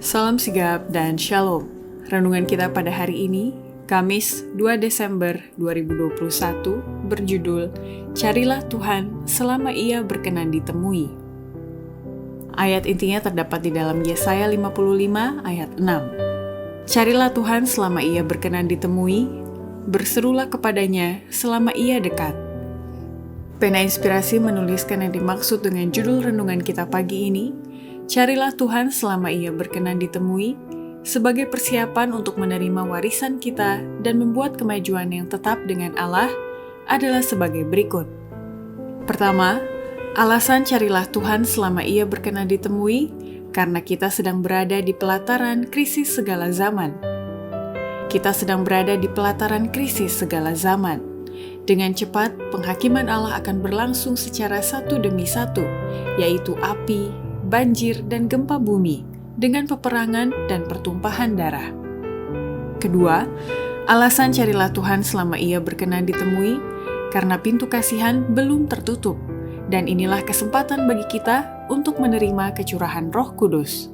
Salam sigap dan shalom. Renungan kita pada hari ini, Kamis 2 Desember 2021, berjudul Carilah Tuhan selama Ia berkenan ditemui. Ayat intinya terdapat di dalam Yesaya 55 ayat 6. Carilah Tuhan selama Ia berkenan ditemui, berserulah kepadanya selama Ia dekat. Pena Inspirasi menuliskan yang dimaksud dengan judul renungan kita pagi ini, Carilah Tuhan selama Ia berkenan ditemui, sebagai persiapan untuk menerima warisan kita dan membuat kemajuan yang tetap dengan Allah adalah sebagai berikut. Pertama, alasan carilah Tuhan selama Ia berkenan ditemui, karena kita sedang berada di pelataran krisis segala zaman. Kita sedang berada di pelataran krisis segala zaman. Dengan cepat, penghakiman Allah akan berlangsung secara satu demi satu, yaitu api, banjir, dan gempa bumi, dengan peperangan dan pertumpahan darah. Kedua, alasan carilah Tuhan selama Ia berkenan ditemui, karena pintu kasihan belum tertutup, dan inilah kesempatan bagi kita untuk menerima kecurahan Roh Kudus.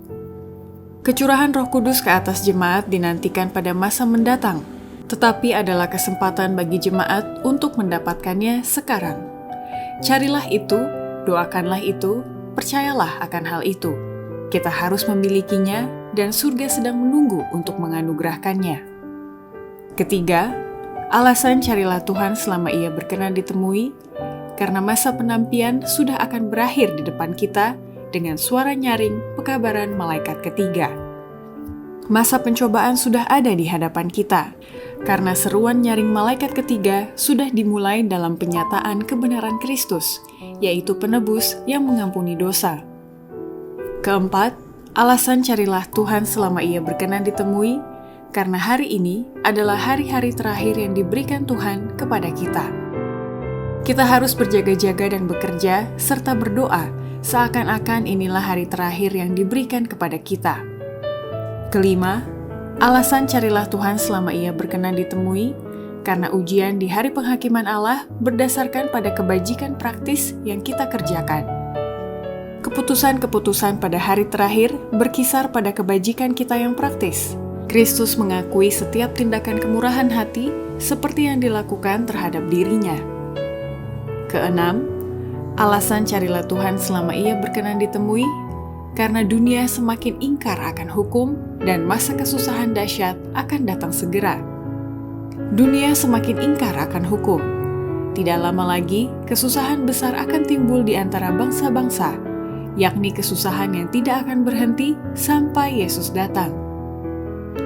Curahan Roh Kudus ke atas jemaat dinantikan pada masa mendatang, tetapi adalah kesempatan bagi jemaat untuk mendapatkannya sekarang. Carilah itu, doakanlah itu, percayalah akan hal itu. Kita harus memilikinya dan surga sedang menunggu untuk menganugerahkannya. Ketiga, alasan carilah Tuhan selama Ia berkenan ditemui, karena masa penantian sudah akan berakhir di depan kita dengan suara nyaring pekabaran malaikat ketiga. Masa pencobaan sudah ada di hadapan kita, karena seruan nyaring malaikat ketiga sudah dimulai dalam penyataan kebenaran Kristus, yaitu penebus yang mengampuni dosa. Keempat, alasan carilah Tuhan selama Ia berkenan ditemui, karena hari ini adalah hari-hari terakhir yang diberikan Tuhan kepada kita. Kita harus berjaga-jaga dan bekerja, serta berdoa, seakan-akan inilah hari terakhir yang diberikan kepada kita. Kelima, alasan carilah Tuhan selama Ia berkenan ditemui, karena ujian di hari penghakiman Allah berdasarkan pada kebajikan praktis yang kita kerjakan. Keputusan-keputusan pada hari terakhir berkisar pada kebajikan kita yang praktis. Kristus mengakui setiap tindakan kemurahan hati seperti yang dilakukan terhadap dirinya. Keenam, alasan carilah Tuhan selama Ia berkenan ditemui, karena dunia semakin ingkar akan hukum dan masa kesusahan dahsyat akan datang segera. Dunia semakin ingkar akan hukum. Tidak lama lagi, kesusahan besar akan timbul di antara bangsa-bangsa, yakni kesusahan yang tidak akan berhenti sampai Yesus datang.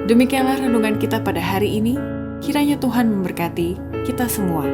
Demikianlah renungan kita pada hari ini. Kiranya Tuhan memberkati kita semua.